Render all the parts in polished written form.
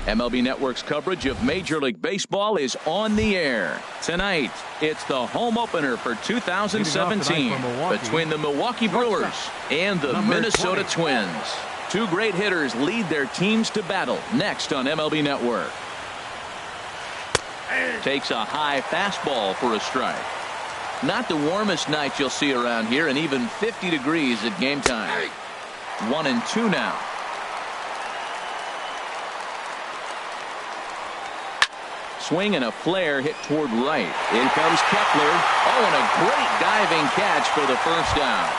MLB Network's coverage of Major League Baseball is on the air. Tonight, it's the home opener for 2017 between the Milwaukee Brewers and the Minnesota Twins. Two great hitters lead their teams to battle next on MLB Network. Takes a high fastball for a strike. Not the warmest night you'll see around here, and even 50 degrees at game time. 1-2 now. Swing and a flare hit toward right. In comes Kepler. Oh, and a great diving catch for the first down.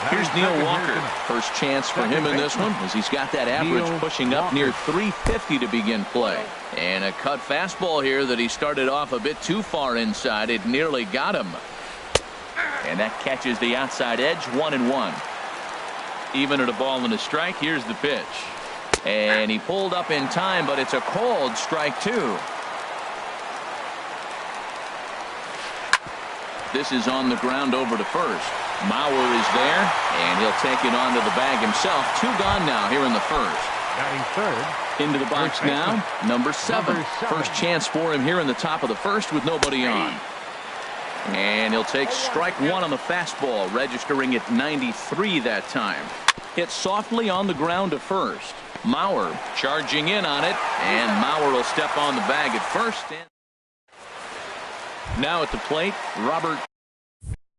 Here's Neil Walker. First chance for him in this one, as he's got that average pushing up near 350 to begin play. And a cut fastball here that he started off a bit too far inside. It nearly got him. And that catches the outside edge. 1-1. Even at a ball and a strike, here's the pitch. And he pulled up in time, but it's a called strike two. This is on the ground over to first. Mauer is there, and he'll take it onto the bag himself. Two gone now here in the first. Batting third. Into the box now, number 7. First chance for him here in the top of the first with nobody on. And he'll take strike one on the fastball, registering at 93 that time. Hit softly on the ground to first. Mauer charging in on it, and Mauer will step on the bag at first. Now at the plate, Robert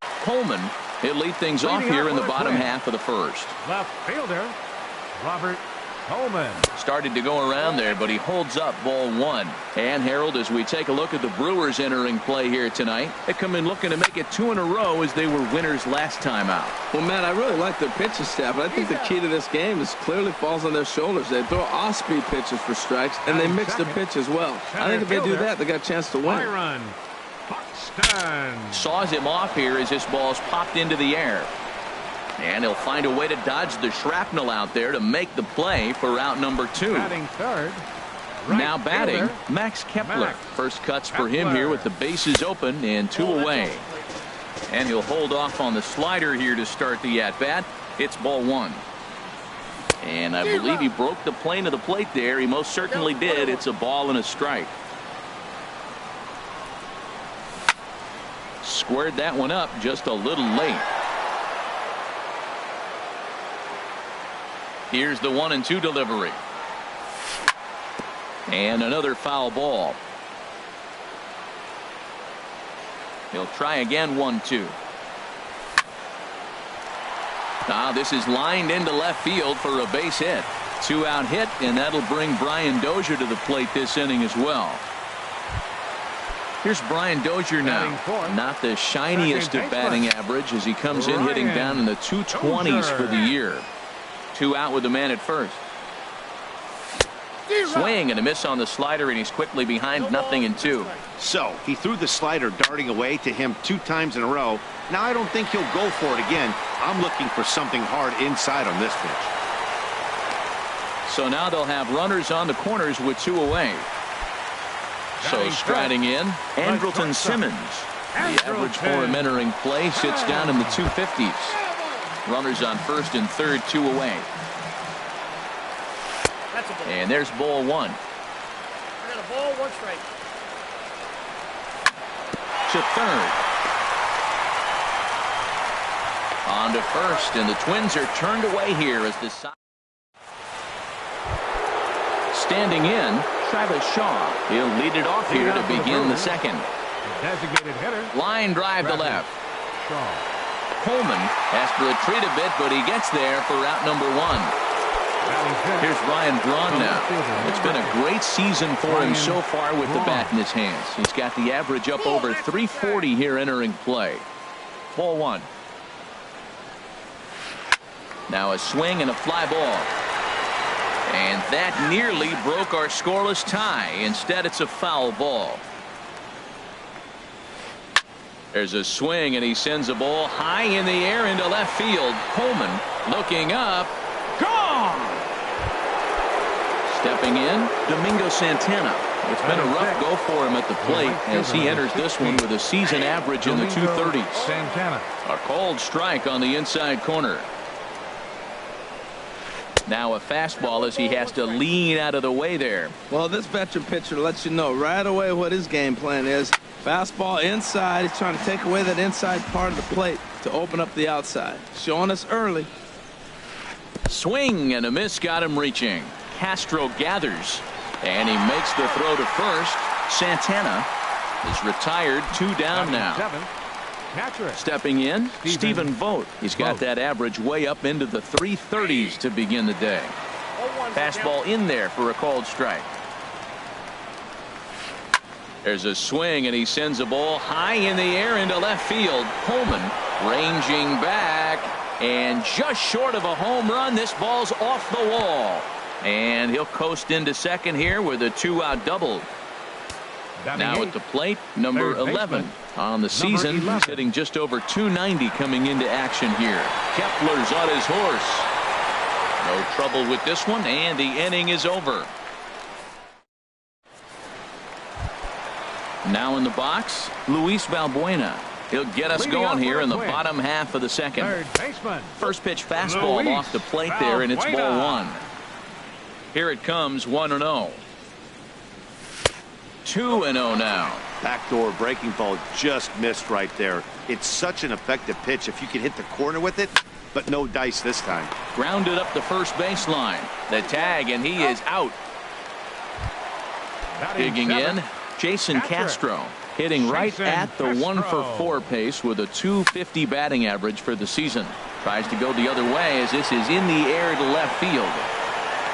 Coleman. He'll lead things off here in the bottom half of the first. Left fielder, Robert Coleman. Started to go around there, but he holds up ball one. And Harold, as we take a look at the Brewers entering play here tonight, they come in looking to make it 2 in a row as they were winners last time out. Well, Matt, I really like their pitching staff, but I think the key to this game is clearly falls on their shoulders. They throw off-speed pitches for strikes, and they mix the pitch as well. I think if they do that, they got a chance to win. Saws him off here as this ball's popped into the air. And he'll find a way to dodge the shrapnel out there to make the play for out number 2. Batting third. Now batting, Max Kepler. First cuts for him here with the bases open and 2 away. And he'll hold off on the slider here to start the at-bat. It's ball 1. And I believe he broke the plane of the plate there. He most certainly did. It's a ball and a strike. Squared that one up just a little late. Here's the 1-2 delivery. And another foul ball. He'll try again. 1-2. Now this is lined into left field for a base hit. 2-out hit, and that'll bring Brian Dozier to the plate this inning as well. Here's Brian Dozier now. Not the shiniest of batting average as he comes in hitting down in the 220s for the year. 2 out with the man at first. Swing and a miss on the slider, and he's quickly behind 0-2. So he threw the slider darting away to him 2 times in a row. Now I don't think he'll go for it again. I'm looking for something hard inside on this pitch. So now they'll have runners on the corners with 2 away. So striding in, Andrelton Simmons. The average for him entering play sits down in the 250s. Runners on first and third, 2 away. And there's ball 1. I got a ball, 1 strike. To third. On to first, and the Twins are turned away here as the side. Standing in, Travis Shaw. He'll lead it off here to begin the second. Designated hitter. Line drive to left. Coleman has to retreat a bit, but he gets there for out number 1. Here's Ryan Braun now. It's been a great season for him so far with the bat in his hands. He's got the average up over 340 here entering play. Ball 1. Now a swing and a fly ball. And that nearly broke our scoreless tie. Instead, it's a foul ball. There's a swing, and he sends a ball high in the air into left field. Coleman looking up. Gone! Stepping in, Domingo Santana. It's been a rough go for him at the plate as he enters this one with a season average in the 230s. Santana. A called strike on the inside corner. Now a fastball as he has to lean out of the way there. Well, this veteran pitcher lets you know right away what his game plan is. Fastball inside. He's trying to take away that inside part of the plate to open up the outside. Showing us early. Swing and a miss got him reaching. Castro gathers, and he makes the throw to first. Santana is retired, 2 down now. Stepping in, Stephen Vogt. He's got that average way up into the 330s to begin the day. Fastball in there for a called strike. There's a swing, and he sends a ball high in the air into left field. Coleman ranging back, and just short of a home run. This ball's off the wall, and he'll coast into second here with a 2-out double. Now at the plate, number 11 on the season. He's hitting just over 290 coming into action here. Kepler's on his horse. No trouble with this one, and the inning is over. Now in the box, Luis Valbuena. He'll get us going here in the bottom half of the second. First pitch fastball off the plate there, and it's ball 1. Here it comes, 1-0. 2-0 now. Backdoor breaking ball just missed right there. It's such an effective pitch if you can hit the corner with it, but no dice this time. Grounded up the first baseline. The tag, and he is out. Digging in, Jason Castro. Hitting right at the 1-for-4 pace with a .250 batting average for the season. Tries to go the other way as this is in the air to left field.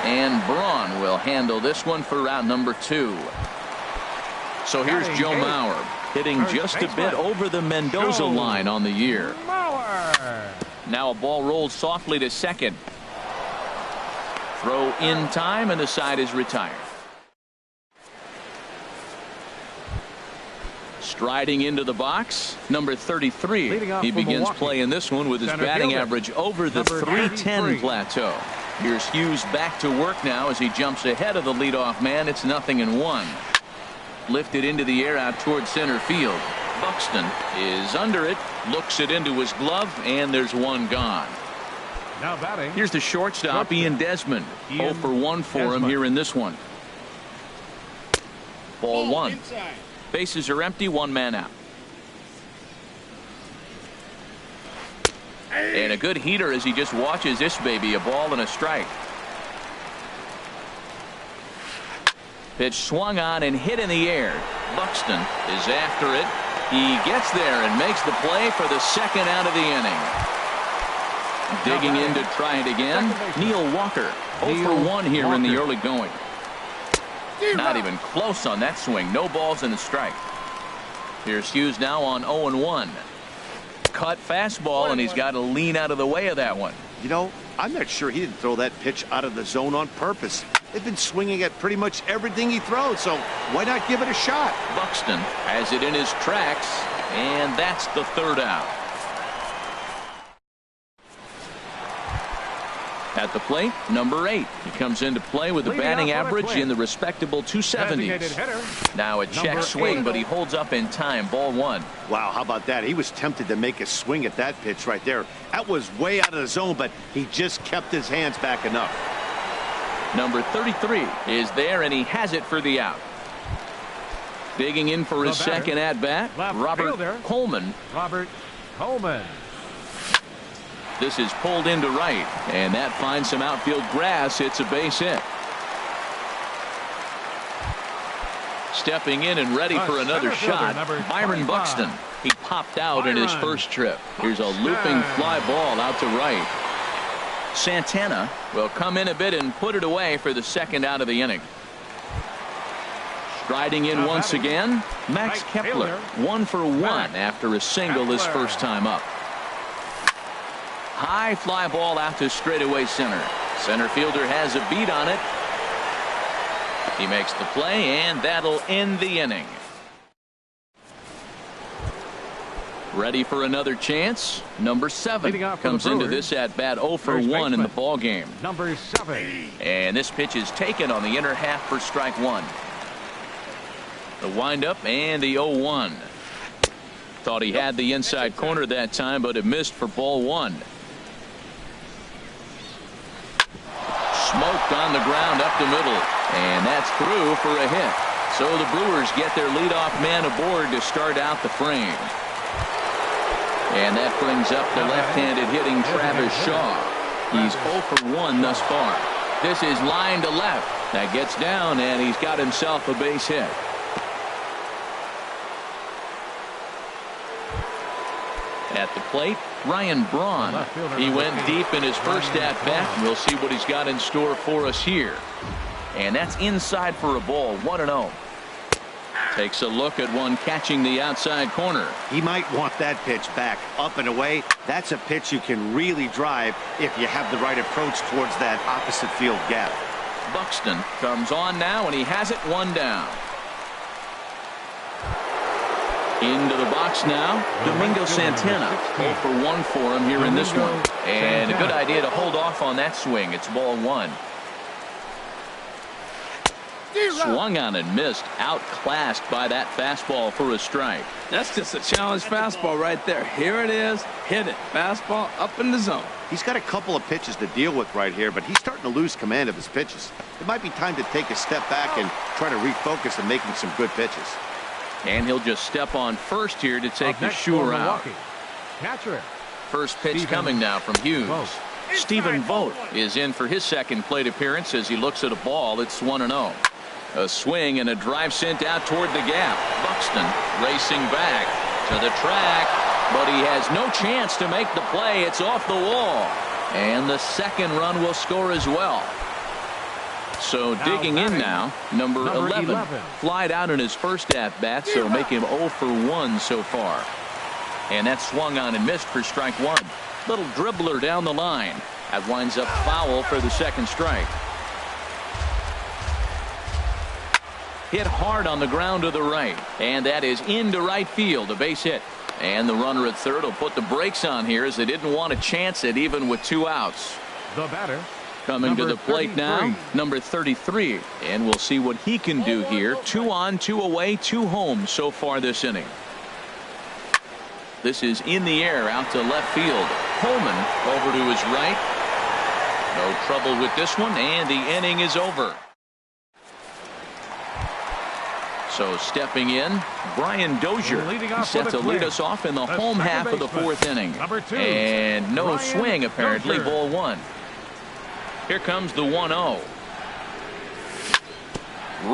And Braun will handle this one for route number 2. So here's Joe Mauer hitting just a bit over the Mendoza line on the year. Now a ball rolled softly to second. Throw in time, and the side is retired. Striding into the box, number 33. He begins playing this one with his batting average over the 310 plateau. Here's Hughes back to work now as he jumps ahead of the leadoff man. It's 0-1. Lifted into the air out toward center field. Buxton is under it, looks it into his glove, and there's one gone. Now batting. Here's the shortstop, Ian Desmond. 0 for 1 for him here in this one. Ball 1. Bases are empty, 1 man out. And a good heater as he just watches this baby, a ball and a strike. Pitch swung on and hit in the air. Buxton is after it. He gets there and makes the play for the 2nd out of the inning. Digging in to try it again, Neil Walker. 0 for 1 here in the early going. Not even close on that swing. No balls and a strike. Here's Hughes now on 0-1. Cut fastball, and he's got to lean out of the way of that one. You know, I'm not sure he didn't throw that pitch out of the zone on purpose. They've been swinging at pretty much everything he throws, so why not give it a shot? Buxton has it in his tracks, and that's the 3rd out. At the plate, number 8. He comes into play with a batting average in the respectable 270s. Now a check swing, but he holds up in time. Ball 1. Wow, how about that? He was tempted to make a swing at that pitch right there. That was way out of the zone, but he just kept his hands back enough. Number 33 is there, and he has it for the out. Digging in for his second at bat, Robert Coleman. This is pulled into right, and that finds some outfield grass. It's a base hit. Stepping in and ready for another shot, Byron Buxton. He popped out in his first trip. Here's a looping fly ball out to right. Santana will come in a bit and put it away for the 2nd out of the inning. Striding in once again, Max Kepler. 1 for 1 after a single his first time up. High fly ball out to straightaway center. Center fielder has a beat on it. He makes the play, and that'll end the inning. Ready for another chance. Number 7 comes into this at bat 0 for 1 in the ball game. Number 7. And this pitch is taken on the inner half for strike 1. The windup and the 0-1. Thought he had the inside corner that time, but it missed for ball 1. Ripped on the ground up the middle. And that's through for a hit. So the Brewers get their leadoff man aboard to start out the frame. And that brings up the left-handed hitting Travis Shaw. He's 0 for 1 thus far. This is line to left. That gets down, and he's got himself a base hit. At the plate, Ryan Braun. He went deep in his first at-bat. We'll see what he's got in store for us here. And that's inside for a ball, 1-0. Takes a look at one catching the outside corner. He might want that pitch back, up and away. That's a pitch you can really drive if you have the right approach towards that opposite field gap. Buxton comes on now, and he has it 1 down. Into the box now, Domingo Santana. 0 for 1 for him here in this one. And a good idea to hold off on that swing. It's ball 1. Swung on and missed. Outclassed by that fastball for a strike. That's just a challenge fastball right there. Here it is. Hit it. Fastball up in the zone. He's got a couple of pitches to deal with right here, but he's starting to lose command of his pitches. It might be time to take a step back and try to refocus on making some good pitches. And he'll just step on first here to take the sure out. Catcher. First pitch coming now from Hughes. Stephen Vogt is in for his second plate appearance as he looks at a ball. It's 1-0. A swing and a drive sent out toward the gap. Buxton racing back to the track, but he has no chance to make the play. It's off the wall. And the second run will score as well. So digging in now, number 11. Flied out in his first at-bat, so make him 0 for 1 so far. And that swung on and missed for strike 1. Little dribbler down the line. That winds up foul for the second strike. Hit hard on the ground to the right. And that is into right field, a base hit. And the runner at third will put the brakes on here as they didn't want to chance it even with 2 outs. The batter. Coming to the plate now, number 33. And we'll see what he can do here. 2 on, 2 away, 2 home so far this inning. This is in the air out to left field. Coleman over to his right. No trouble with this one, and the inning is over. So stepping in, Brian Dozier. He's set to lead us off in the home half of the 4th inning. And no swing apparently, ball 1. Here comes the 1-0.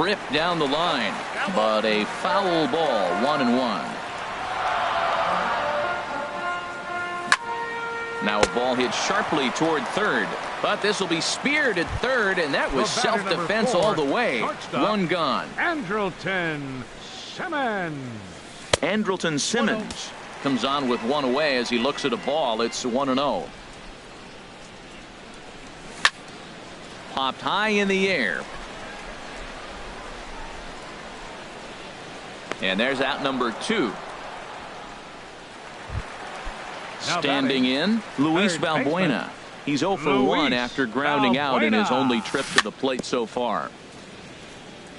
Ripped down the line, but a foul ball, 1-1. Now a ball hit sharply toward third, but this will be speared at third, and that was self-defense all the way. 1 gone. Andrelton Simmons comes on with 1 away as he looks at a ball. It's 1-0. Popped high in the air. And there's out number 2. Standing in, Luis Valbuena. He's 0 for 1 after grounding out in his only trip to the plate so far.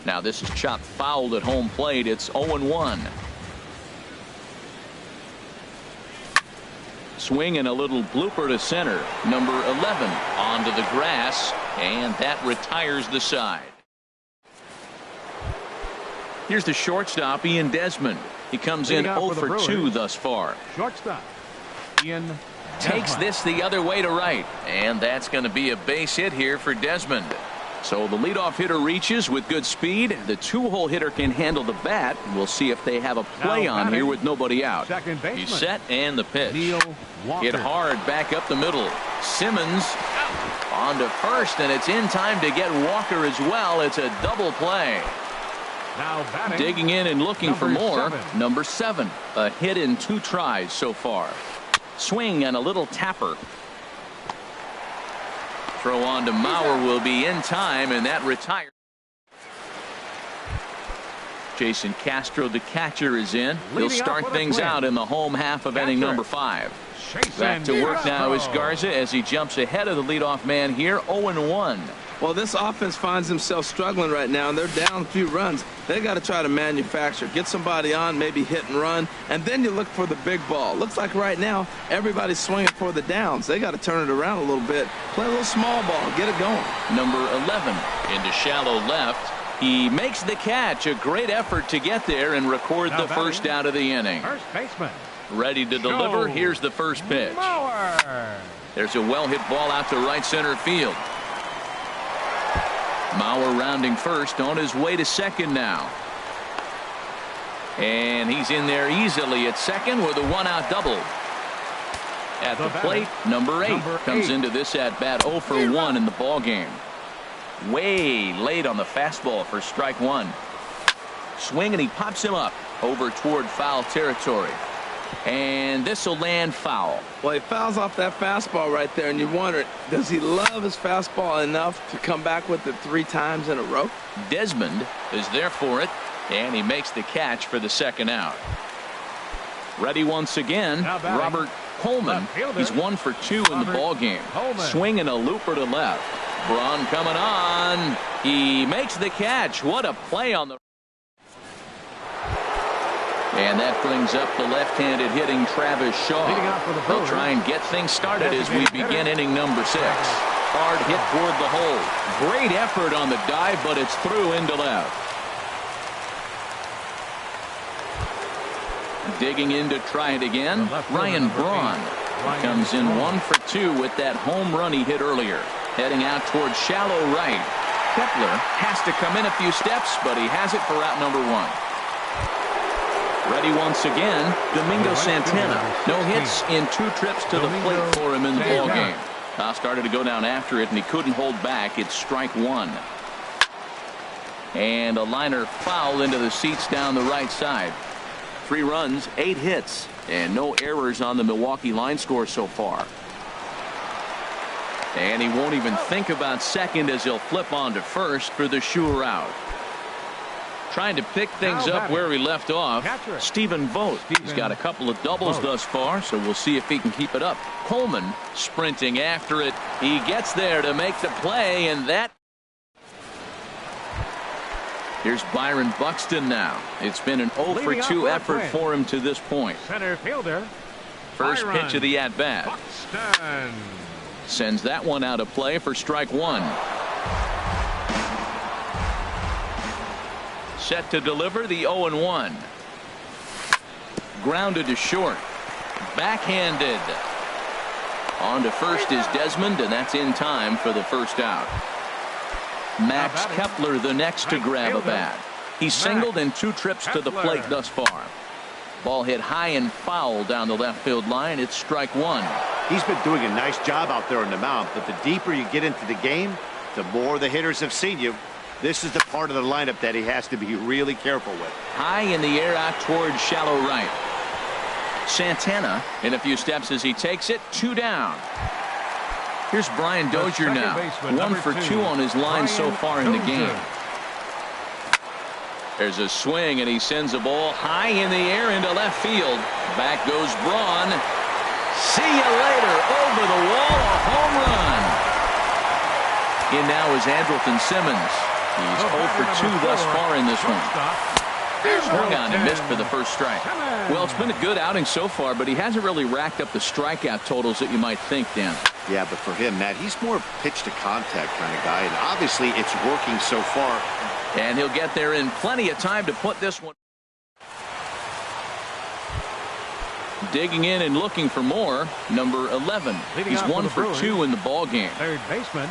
Now this is chopped fouled at home plate. It's 0-1. Swing and a little blooper to center. Number 11 onto the grass, and that retires the side. Here's the shortstop, Ian Desmond. He comes in 0 for 2 thus far. Shortstop Ian takes this the other way to right, and that's going to be a base hit here for Desmond. So the leadoff hitter reaches with good speed. The 2-hole hitter can handle the bat. We'll see if they have a play on here with nobody out. He's set, and the pitch. Hit hard back up the middle. Simmons on to first, and it's in time to get Walker as well. It's a double play. Now digging in and looking for more. 7. Number 7. A hit in 2 tries so far. Swing and a little tapper. Throw on to Mauer will be in time, and that retires. Jason Castro, the catcher, is in. He'll start things out in the home half of inning number 5. Back to work now is Garza as he jumps ahead of the leadoff man here. 0-1. Well, this offense finds themselves struggling right now, and they're down a few runs. They got to try to manufacture, get somebody on, maybe hit and run, and then you look for the big ball. Looks like right now everybody's swinging for the downs. They got to turn it around a little bit, play a little small ball, get it going. Number 11 into shallow left. He makes the catch. A great effort to get there and record the first out of the inning. First baseman. Ready to deliver. Here's the first pitch. Mauer. There's a well-hit ball out to right center field. Mauer rounding first, on his way to second now. And he's in there easily at second with a one-out double. At the plate, number 8 comes into this at-bat 0 for 1 in the ballgame. Way late on the fastball for strike one. Swing, and he pops him up over toward foul territory. And this will land foul. Well, he fouls off that fastball right there, and you wonder, does he love his fastball enough to come back with it 3 times in a row? Desmond is there for it, and he makes the catch for the second out. Ready once again, Robert Coleman. He's 1 for 2 in the ball game. Swinging a looper to left. Braun coming on. He makes the catch. What a play on the. And that brings up the left-handed hitting Travis Shaw. They'll try and get things started as we begin inning number 6. Hard hit toward the hole. Great effort on the dive, but it's through into left. Digging in to try it again, Ryan Braun comes in 1 for 2 with that home run he hit earlier. Heading out towards shallow right. Kepler has to come in a few steps, but he has it for out number 1. Ready once again, Domingo Santana. No hits in 2 trips to the plate for him in the ballgame. Started to go down after it, and he couldn't hold back. It's strike 1. And a liner foul into the seats down the right side. 3 runs, 8 hits, and no errors on the Milwaukee line score so far. And he won't even think about second as he'll flip on to first for the sure out. Trying to pick things up where he left off, Stephen Vogt. He's got a couple of doubles thus far, so we'll see if he can keep it up. Coleman sprinting after it. He gets there to make the play, and that. Here's Byron Buxton now. It's been an 0 for 2 effort for him to this point. Center fielder. First pitch of the at-bat. Buxton. Sends that one out of play for strike 1. Set to deliver the 0-1. Grounded to short. Backhanded. On to first is Desmond, and that's in time for the first out. Max Kepler the next to grab a bat. He's singled in 2 trips to the plate thus far. Ball hit high and foul down the left field line. It's strike 1. He's been doing a nice job out there on the mound, but the deeper you get into the game, the more the hitters have seen you. This is the part of the lineup that he has to be really careful with. High in the air out towards shallow right. Santana in a few steps as he takes it. 2 down. Here's Brian Dozier now. 1 for 2 on his line so far in the game. There's a swing, and he sends a ball high in the air into left field. Back goes Braun. See you later. Over the wall, a home run. In now is Andrelton Simmons. He's 0 for 2 thus far in this one. Swung on and missed for the first strike. Well, it's been a good outing so far, but he hasn't really racked up the strikeout totals that you might think, Dan. Yeah, but for him, Matt, he's more pitch to contact kind of guy, and obviously it's working so far. And he'll get there in plenty of time to put this one. Digging in and looking for more, number 11. He's 1 for 2 in the ball game. Third baseman.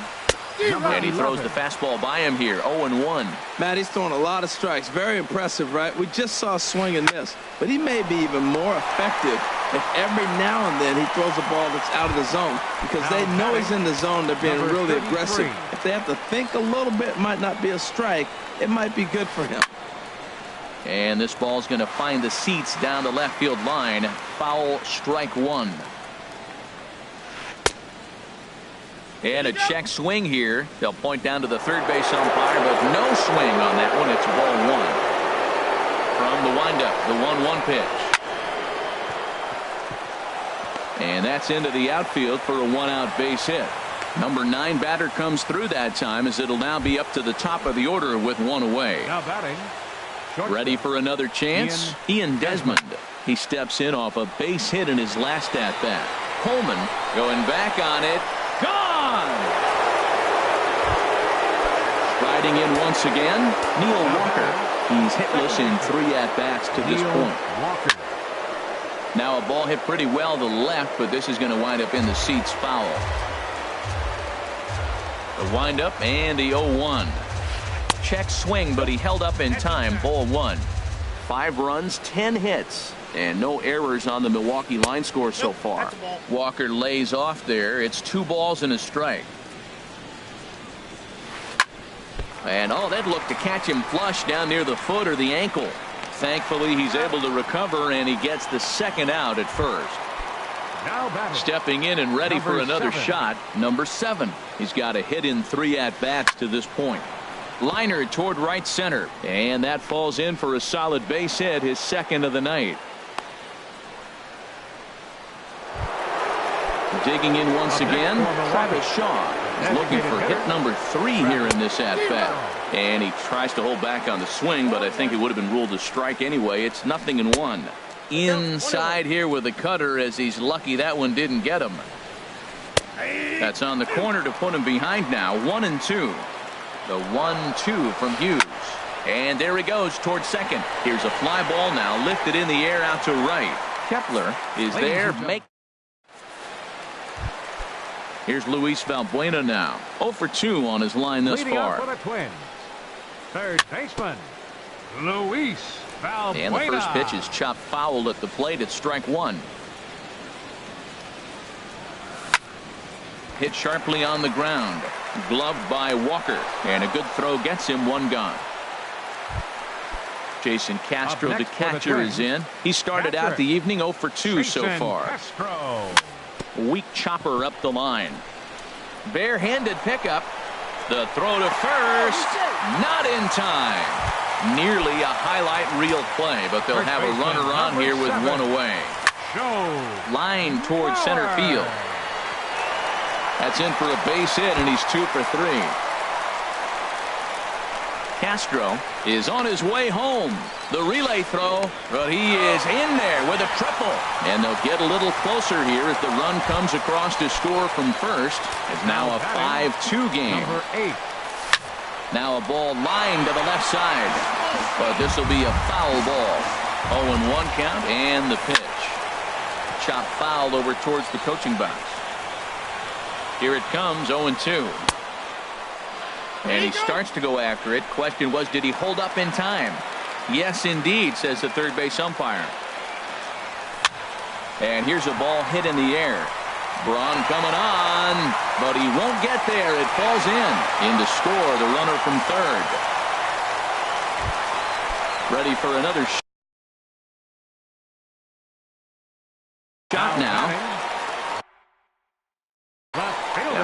And he throws the fastball by him here. 0-1. Matt, he's throwing a lot of strikes. Very impressive, right? We just saw a swing and miss. But he may be even more effective if every now and then he throws a ball that's out of the zone. Because they know he's in the zone. They're being really aggressive. If they have to think a little bit, it might not be a strike. It might be good for him. And this ball's going to find the seats down the left field line. Foul, strike 1. And a check swing here. They'll point down to the third base umpire, but no swing on that one. It's ball 1. From the windup, the 1-1 pitch. And that's into the outfield for a 1-out base hit. Number 9 batter comes through that time, as it'll now be up to the top of the order with one away. Now batting. Ready for another chance? Ian Desmond. He steps in off a base hit in his last at-bat. Coleman going back on it. Gone! Striding in once again, Neil Walker. He's hitless in 3 at-bats to this point. Walker. Now a ball hit pretty well to the left, but this is going to wind up in the seats foul. The windup and the 0-1. Check swing, but he held up in time. Ball 1. 5 runs, 10 hits, and no errors on the Milwaukee line score so far. Walker lays off there. It's 2 balls and a strike. And that looked to catch him flush down near the foot or the ankle. Thankfully, he's able to recover, and he gets the second out at first. Now batting. Stepping in and ready for another shot, number 7. He's got a hit in 3 at-bats to this point. Liner toward right center, and that falls in for a solid base hit, his second of the night. Digging in once again, Travis Shaw is looking for hit number 3 here in this at-bat. And he tries to hold back on the swing, but I think it would have been ruled a strike anyway. It's 0-1. Inside here with the cutter, as he's lucky that one didn't get him. That's on the corner to put him behind now. 1-2. The 1-2 from Hughes. And there he goes towards second. Here's a fly ball now lifted in the air out to right. Kepler is there. Here's Luis Valbuena now. 0 for 2 on his line thus Leading up far. for the Twins. Third baseman, Luis Valbuena. And the first pitch is chopped foul at the plate at strike 1. Hit sharply on the ground. Gloved by Walker. And a good throw gets him 1 gone. Jason Castro, the catcher, is in. He started out the evening 0 for 2 so far. Castro. Weak chopper up the line. Barehanded pickup. The throw to first. Not in time. Nearly a highlight reel play, but they'll have a runner on here with 1 away. Line towards center field. That's in for a base hit, and he's 2 for 3. Castro is on his way home. The relay throw, but he is in there with a triple. And they'll get a little closer here as the run comes across to score from first. It's now a 5-2 game. Number 8. Now a ball lined to the left side. But this will be a foul ball. 0-1 count and the pitch. Chop foul over towards the coaching box. Here it comes, 0-2. And he starts to go after it. Question was, did he hold up in time? Yes, indeed, says the third base umpire. And here's a ball hit in the air. Braun coming on, but he won't get there. It falls in to score the runner from third. Ready for another shot now.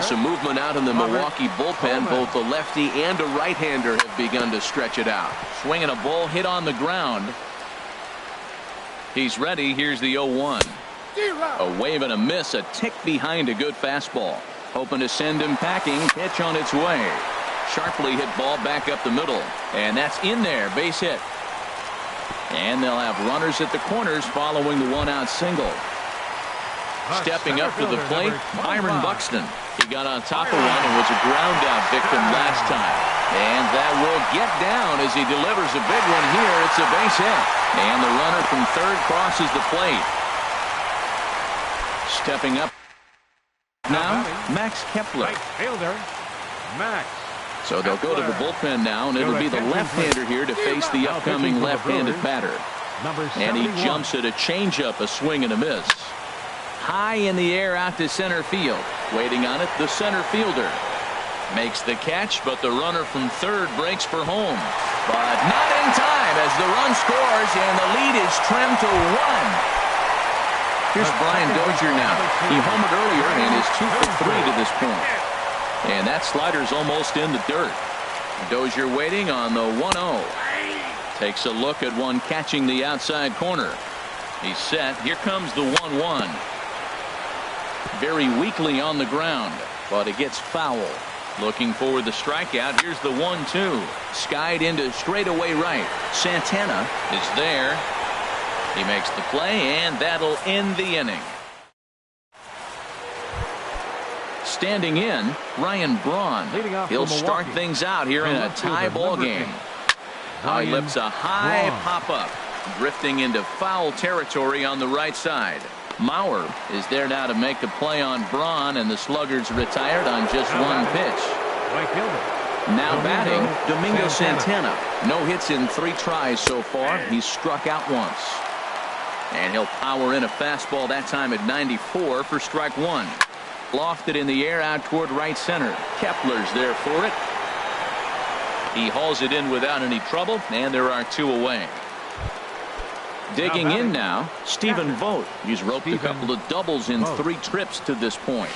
Some movement out in the Milwaukee bullpen. Both the lefty and a right-hander have begun to stretch it out. Swinging a ball hit on the ground. He's ready. Here's the 0-1. A wave and a miss. A tick behind a good fastball. Hoping to send him packing. Pitch on its way. Sharply hit ball back up the middle. And that's in there. Base hit. And they'll have runners at the corners following the 1-out single. Stepping up to the plate, Byron Buxton. He got on top of one and was a ground out victim last time. And that will get down as he delivers a big one here. It's a base hit. And the runner from third crosses the plate. Stepping up now, Max Kepler. Right fielder, Max. So they'll go to the bullpen now, and it'll be the left-hander here to face the upcoming left-handed batter. And he jumps at a changeup, a swing and a miss. High in the air out to center field. Waiting on it, the center fielder. Makes the catch, but the runner from third breaks for home. But not in time as the run scores, and the lead is trimmed to 1. Here's Brian Dozier now. He homered earlier and is 2 for 3 to this point. And that slider's almost in the dirt. Dozier waiting on the 1-0. Takes a look at one catching the outside corner. He's set. Here comes the 1-1. Very weakly on the ground. but it gets foul. Looking for the strikeout. Here's the 1-2. Skied into straightaway right. Santana is there. He makes the play, and that'll end the inning. Standing in, Ryan Braun. He'll start things out here in a tie ball game. Now he lifts a high pop-up, drifting into foul territory on the right side. Mauer is there now to make the play on Braun, and the Sluggers retired on just one pitch. Now batting, Domingo Santana. No hits in 3 tries so far. He's struck out once. And he'll power in a fastball that time at 94 for strike 1. Lofted in the air out toward right center. Kepler's there for it. He hauls it in without any trouble, and there are 2 away. Digging in now, Stephen Vogt. He's roped a couple of doubles in 3 trips to this point.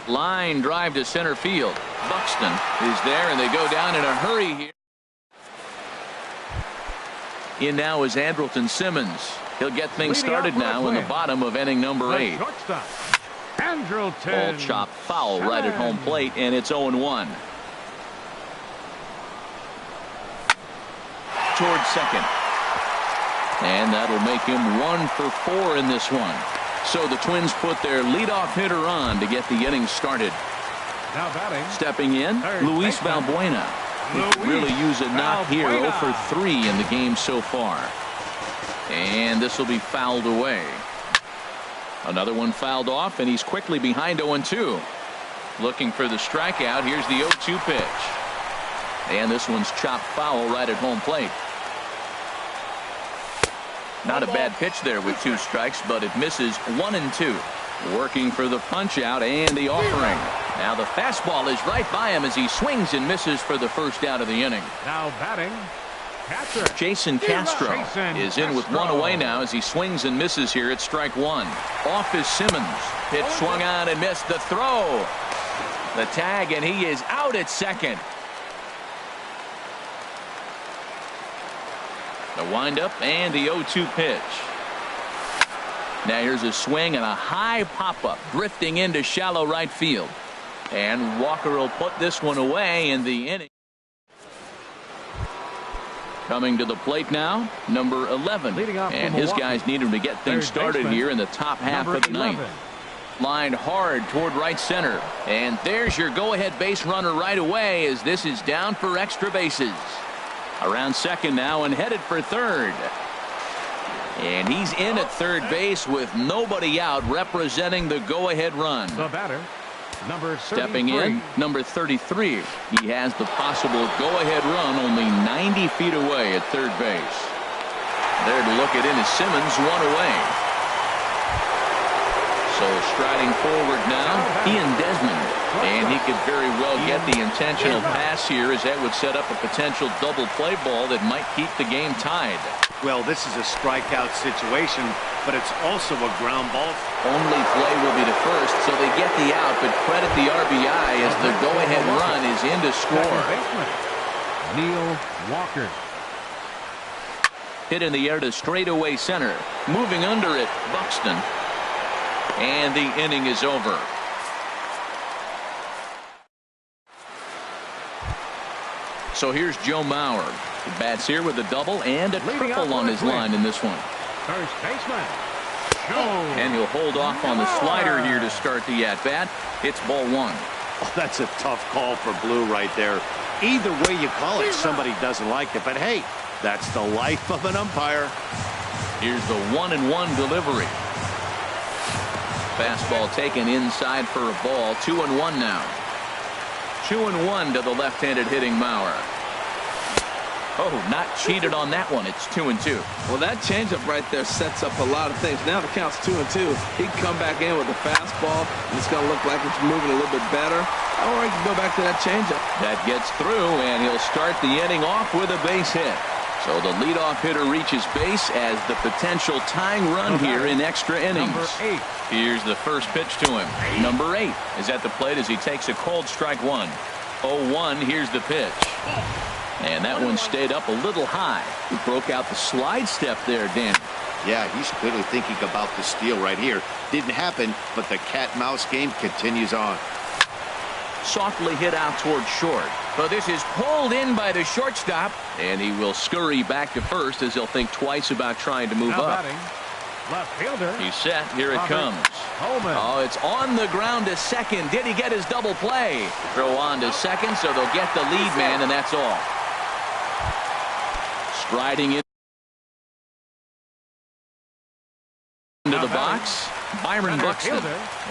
Line drive to center field. Buxton is there, and they go down in a hurry here. In now is Andrelton Simmons. He'll get things started now in the bottom of inning number 8. Ball chopped foul right at home plate, and it's 0-1. Toward second. And that'll make him 1 for 4 in this one. So the Twins put their leadoff hitter on to get the inning started. Now batting. Stepping in, Luis Valbuena. He could really use a knock here. 0 for 3 in the game so far. And this will be fouled away. Another one fouled off, and he's quickly behind 0-2. Looking for the strikeout. Here's the 0-2 pitch. And this one's chopped foul right at home plate. Not a bad pitch there with 2 strikes, but it misses 1-2. Working for the punch out and the offering. Now the fastball is right by him as he swings and misses for the first out of the inning. Now batting, catcher Jason Castro is in with 1 away now as he swings and misses here at strike 1. Off is Simmons. Pitch swung on and missed. The throw. The tag, and he is out at second. The windup and the 0-2 pitch. Now here's a swing and a high pop-up drifting into shallow right field. And Walker will put this one away in the inning. Coming to the plate now, number 11. And his guys need him to get things started here in the top half of the ninth. Lined hard toward right center. And there's your go-ahead base runner right away as this is down for extra bases. Around second now and headed for third. And he's in at third base with nobody out, representing the go-ahead run. The batter, number 33. Stepping in, number 33. He has the possible go-ahead run only 90 feet away at third base. There to look at it is Simmons, 1 away. So striding forward now, Ian Desmond. And he could very well get the intentional pass here, as that would set up a potential double play ball that might keep the game tied. Well, this is a strikeout situation, but it's also a ground ball. Only play will be to first, so they get the out, but credit the RBI as the go-ahead run is in to score. Neil Walker. Hit in the air to straightaway center. Moving under it, Buxton. And the inning is over. So here's Joe Mauer. He bats here with a double and a triple on his line in this one. First baseman. And he'll hold off on the slider here to start the at-bat. It's ball 1. Oh, that's a tough call for Blue right there. Either way you call it, somebody doesn't like it. But hey, that's the life of an umpire. Here's the 1-1 delivery. Fastball taken inside for a ball. 2-1 now. 2-1 to the left-handed hitting Mauer. Oh, not cheated on that one. It's 2-2. Well, that changeup right there sets up a lot of things. Now the count's 2-2. He can come back in with the fastball, and it's going to look like it's moving a little bit better. Or he can go back to that changeup. That gets through, and he'll start the inning off with a base hit. So the leadoff hitter reaches base as the potential tying run here in extra innings. Number 8. Here's the first pitch to him. Number 8 is at the plate as he takes a cold strike 1. 0-1. Here's the pitch. And that one stayed up a little high. He broke out the slide step there, Dan. Yeah, he's clearly thinking about the steal right here. Didn't happen, but the cat-mouse game continues on. softly hit out toward short. But this is pulled in by the shortstop, and he will scurry back to first as he'll think twice about trying to move Now up. batting, left fielder. He's set. Here it comes. Holman. Oh, it's on the ground to second. Did he get his double play? Throw on to second, so they'll get the lead man, and that's all. Striding into the box, Byron Buxton.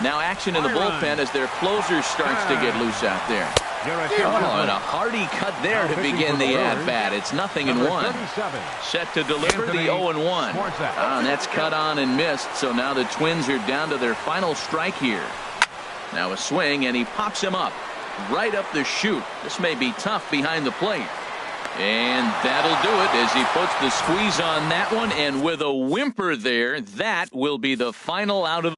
Now action in the bullpen as their closer starts to get loose out there. Oh, and a hearty cut there to begin the at-bat. It's 0-1. Set to deliver the 0-1. And that's cut on and missed, so now the Twins are down to their final strike here. Now a swing, and he pops him up. Right up the chute. This may be tough behind the plate. And that'll do it as he puts the squeeze on that one, and with a whimper there, that will be the final out of